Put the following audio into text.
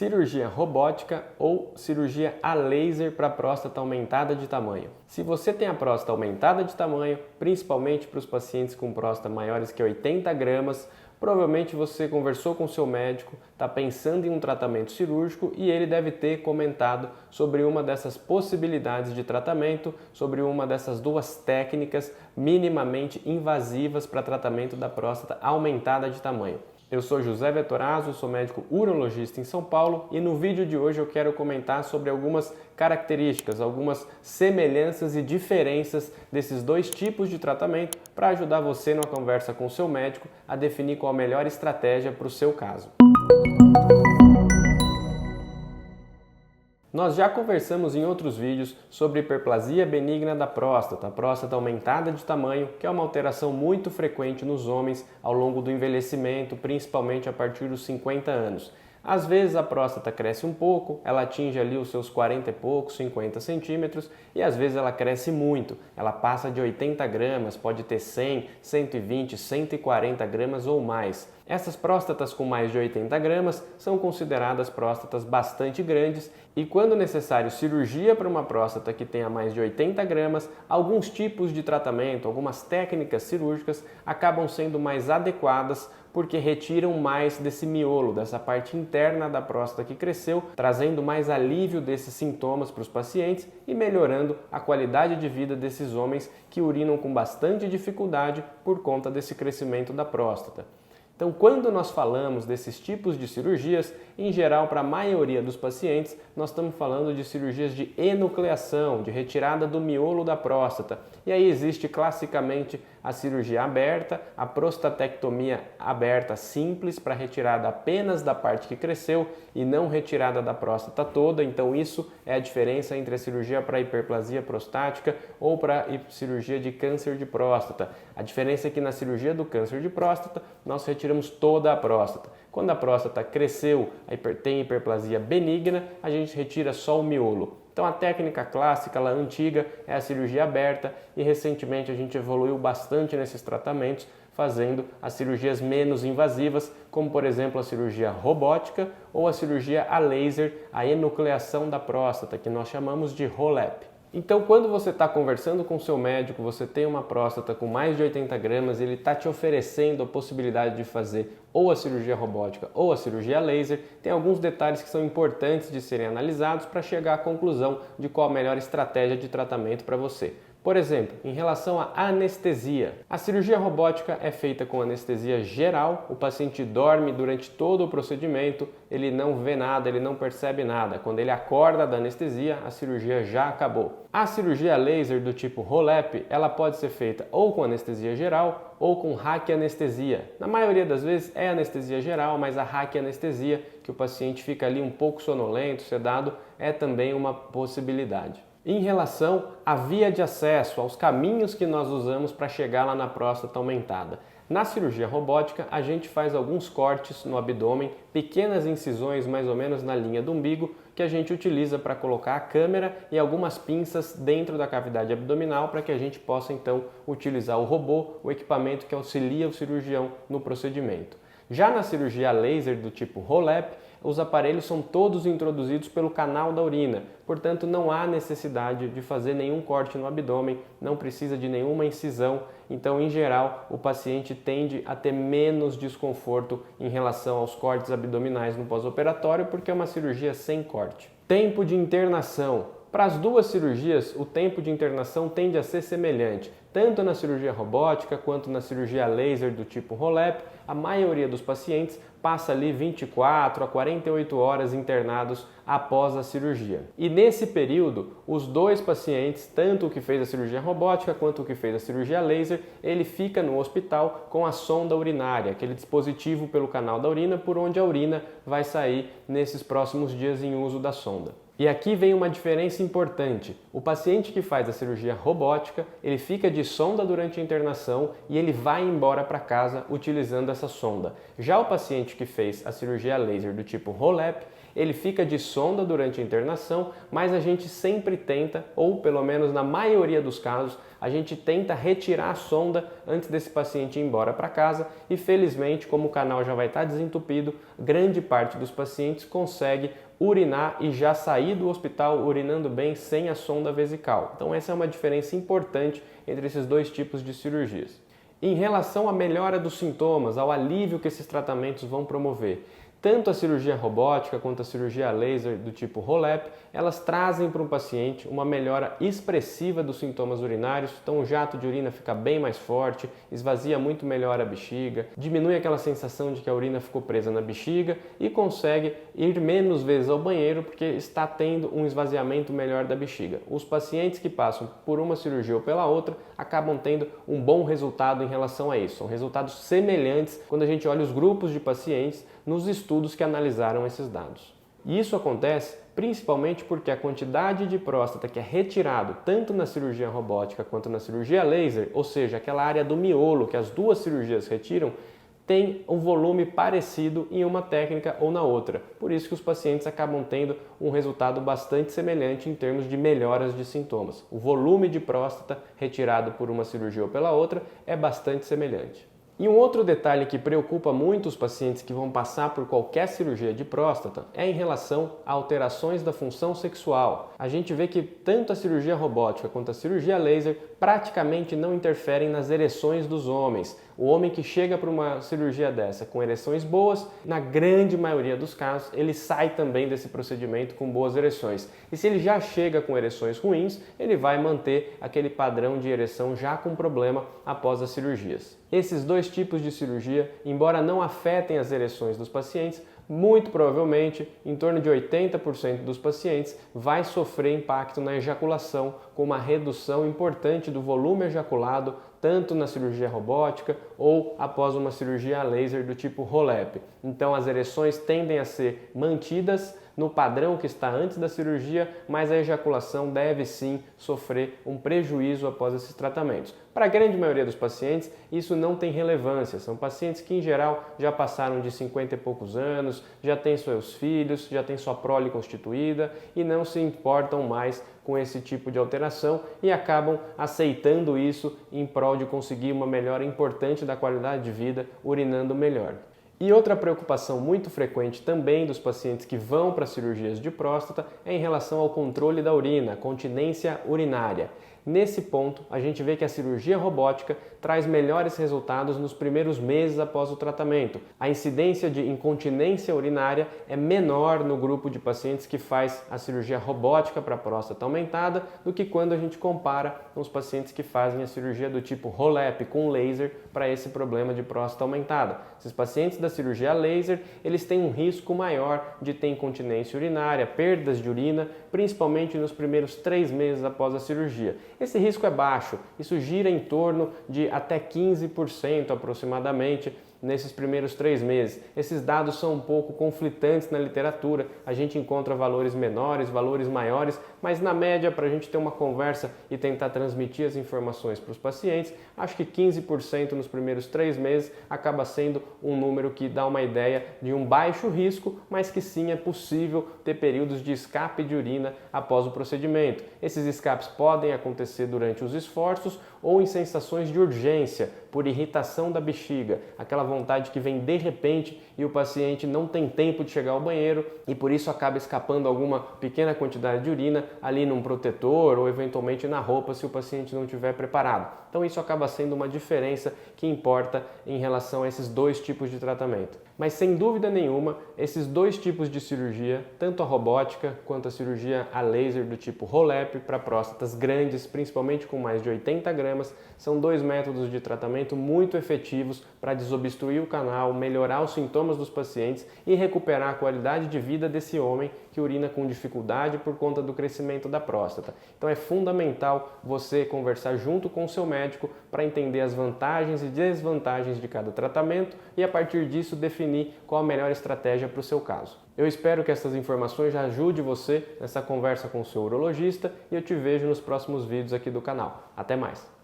cirurgia robótica ou cirurgia a laser para próstata aumentada de tamanho. Se você tem a próstata aumentada de tamanho, principalmente para os pacientes com próstata maiores que 80 gramas, provavelmente você conversou com seu médico, está pensando em um tratamento cirúrgico e ele deve ter comentado sobre uma dessas possibilidades de tratamento, sobre uma dessas duas técnicas minimamente invasivas para tratamento da próstata aumentada de tamanho. Eu sou José Vettorazzo, sou médico urologista em São Paulo e no vídeo de hoje eu quero comentar sobre algumas características, algumas semelhanças e diferenças desses dois tipos de tratamento para ajudar você numa conversa com o seu médico a definir qual a melhor estratégia para o seu caso. Nós já conversamos em outros vídeos sobre hiperplasia benigna da próstata, a próstata aumentada de tamanho, que é uma alteração muito frequente nos homens ao longo do envelhecimento, principalmente a partir dos 50 anos. Às vezes a próstata cresce um pouco, ela atinge ali os seus 40 e poucos, 50 centímetros, e às vezes ela cresce muito, ela passa de 80 gramas, pode ter 100, 120, 140 gramas ou mais. Essas próstatas com mais de 80 gramas são consideradas próstatas bastante grandes e, quando necessário cirurgia para uma próstata que tenha mais de 80 gramas, alguns tipos de tratamento, algumas técnicas cirúrgicas acabam sendo mais adequadas porque retiram mais desse miolo, dessa parte interna da próstata que cresceu, trazendo mais alívio desses sintomas para os pacientes e melhorando a qualidade de vida desses homens que urinam com bastante dificuldade por conta desse crescimento da próstata. Então, quando nós falamos desses tipos de cirurgias, em geral, para a maioria dos pacientes, nós estamos falando de cirurgias de enucleação, de retirada do miolo da próstata. E aí existe classicamente a cirurgia aberta, a prostatectomia aberta simples para retirada apenas da parte que cresceu e não retirada da próstata toda. Então, isso é a diferença entre a cirurgia para hiperplasia prostática ou para cirurgia de câncer de próstata. A diferença é que na cirurgia do câncer de próstata, nós retiramos toda a próstata. Quando a próstata cresceu, tem hiperplasia benigna, a gente retira só o miolo. Então a técnica clássica, a antiga, é a cirurgia aberta e recentemente a gente evoluiu bastante nesses tratamentos, fazendo as cirurgias menos invasivas, como por exemplo a cirurgia robótica ou a cirurgia a laser, a enucleação da próstata, que nós chamamos de ROLAP. Então, quando você está conversando com o seu médico, você tem uma próstata com mais de 80 gramas, ele está te oferecendo a possibilidade de fazer ou a cirurgia robótica ou a cirurgia laser, tem alguns detalhes que são importantes de serem analisados para chegar à conclusão de qual a melhor estratégia de tratamento para você. Por exemplo, em relação à anestesia, a cirurgia robótica é feita com anestesia geral, o paciente dorme durante todo o procedimento, ele não vê nada, ele não percebe nada. Quando ele acorda da anestesia, a cirurgia já acabou. A cirurgia laser do tipo ROLAP, ela pode ser feita ou com anestesia geral ou com raquianestesia. Na maioria das vezes é anestesia geral, mas a raquianestesia, que o paciente fica ali um pouco sonolento, sedado, é também uma possibilidade. Em relação à via de acesso, aos caminhos que nós usamos para chegar lá na próstata aumentada. Na cirurgia robótica, a gente faz alguns cortes no abdômen, pequenas incisões mais ou menos na linha do umbigo, que a gente utiliza para colocar a câmera e algumas pinças dentro da cavidade abdominal para que a gente possa então utilizar o robô, o equipamento que auxilia o cirurgião no procedimento. Já na cirurgia laser do tipo ROLAP, os aparelhos são todos introduzidos pelo canal da urina, portanto não há necessidade de fazer nenhum corte no abdômen, não precisa de nenhuma incisão, então em geral o paciente tende a ter menos desconforto em relação aos cortes abdominais no pós-operatório porque é uma cirurgia sem corte. Tempo de internação. Para as duas cirurgias, o tempo de internação tende a ser semelhante. Tanto na cirurgia robótica quanto na cirurgia laser do tipo ROLAP, a maioria dos pacientes passa ali 24 a 48 horas internados após a cirurgia. E nesse período, os dois pacientes, tanto o que fez a cirurgia robótica quanto o que fez a cirurgia laser, ele fica no hospital com a sonda urinária, aquele dispositivo pelo canal da urina por onde a urina vai sair nesses próximos dias em uso da sonda. E aqui vem uma diferença importante. O paciente que faz a cirurgia robótica, ele fica de sonda durante a internação e ele vai embora para casa utilizando essa sonda. Já o paciente que fez a cirurgia laser do tipo HoLEP, ele fica de sonda durante a internação, mas a gente sempre tenta, ou pelo menos na maioria dos casos, a gente tenta retirar a sonda antes desse paciente ir embora para casa e felizmente, como o canal já vai estar desentupido, grande parte dos pacientes consegue urinar e já sair do hospital urinando bem sem a sonda vesical. Então essa é uma diferença importante entre esses dois tipos de cirurgias. Em relação à melhora dos sintomas, ao alívio que esses tratamentos vão promover, tanto a cirurgia robótica quanto a cirurgia laser do tipo HoLEP, elas trazem para o paciente uma melhora expressiva dos sintomas urinários, então o jato de urina fica bem mais forte, esvazia muito melhor a bexiga, diminui aquela sensação de que a urina ficou presa na bexiga e consegue ir menos vezes ao banheiro porque está tendo um esvaziamento melhor da bexiga. Os pacientes que passam por uma cirurgia ou pela outra acabam tendo um bom resultado em relação a isso. São resultados semelhantes quando a gente olha os grupos de pacientes nos estudos que analisaram esses dados. E isso acontece principalmente porque a quantidade de próstata que é retirado tanto na cirurgia robótica quanto na cirurgia laser, ou seja, aquela área do miolo que as duas cirurgias retiram, tem um volume parecido em uma técnica ou na outra. Por isso que os pacientes acabam tendo um resultado bastante semelhante em termos de melhoras de sintomas. O volume de próstata retirado por uma cirurgia ou pela outra é bastante semelhante. E um outro detalhe que preocupa muito os pacientes que vão passar por qualquer cirurgia de próstata é em relação a alterações da função sexual. A gente vê que tanto a cirurgia robótica quanto a cirurgia laser praticamente não interferem nas ereções dos homens. O homem que chega para uma cirurgia dessa com ereções boas, na grande maioria dos casos, ele sai também desse procedimento com boas ereções. E se ele já chega com ereções ruins, ele vai manter aquele padrão de ereção já com problema após as cirurgias. Esses dois tipos de cirurgia, embora não afetem as ereções dos pacientes, muito provavelmente, em torno de 80% dos pacientes vai sofrer impacto na ejaculação, com uma redução importante do volume ejaculado, tanto na cirurgia robótica ou após uma cirurgia laser do tipo HoLEP. Então as ereções tendem a ser mantidas no padrão que está antes da cirurgia, mas a ejaculação deve sim sofrer um prejuízo após esses tratamentos. Para a grande maioria dos pacientes, isso não tem relevância. São pacientes que, em geral, já passaram de 50 e poucos anos, já têm seus filhos, já têm sua prole constituída e não se importam mais com esse tipo de alteração e acabam aceitando isso em prol de conseguir uma melhora importante da qualidade de vida, urinando melhor. E outra preocupação muito frequente também dos pacientes que vão para cirurgias de próstata é em relação ao controle da urina, continência urinária. Nesse ponto, a gente vê que a cirurgia robótica traz melhores resultados nos primeiros meses após o tratamento. A incidência de incontinência urinária é menor no grupo de pacientes que faz a cirurgia robótica para próstata aumentada do que quando a gente compara com os pacientes que fazem a cirurgia do tipo HoLEP com laser para esse problema de próstata aumentada. Esses pacientes da cirurgia laser, eles têm um risco maior de ter incontinência urinária, perdas de urina, principalmente nos primeiros 3 meses após a cirurgia. Esse risco é baixo, isso gira em torno de até 15% aproximadamente nesses primeiros 3 meses. Esses dados são um pouco conflitantes na literatura, a gente encontra valores menores, valores maiores, mas na média, para a gente ter uma conversa e tentar transmitir as informações para os pacientes, acho que 15% nos primeiros 3 meses acaba sendo um número que dá uma ideia de um baixo risco, mas que sim é possível ter períodos de escape de urina após o procedimento. Esses escapes podem acontecer durante os esforços ou em sensações de urgência, por irritação da bexiga, aquela vontade que vem de repente e o paciente não tem tempo de chegar ao banheiro e por isso acaba escapando alguma pequena quantidade de urina ali num protetor ou eventualmente na roupa se o paciente não estiver preparado. Então isso acaba sendo uma diferença que importa em relação a esses dois tipos de tratamento. Mas sem dúvida nenhuma, esses dois tipos de cirurgia, tanto a robótica quanto a cirurgia a laser do tipo HoLEP para próstatas grandes, principalmente com mais de 80 gramas, são dois métodos de tratamento muito efetivos para desobstruir o canal, melhorar os sintomas dos pacientes e recuperar a qualidade de vida desse homem que urina com dificuldade por conta do crescimento da próstata. Então é fundamental você conversar junto com o seu médico para entender as vantagens e desvantagens de cada tratamento e a partir disso definir qual a melhor estratégia para o seu caso. Eu espero que essas informações já ajudem você nessa conversa com o seu urologista e eu te vejo nos próximos vídeos aqui do canal. Até mais!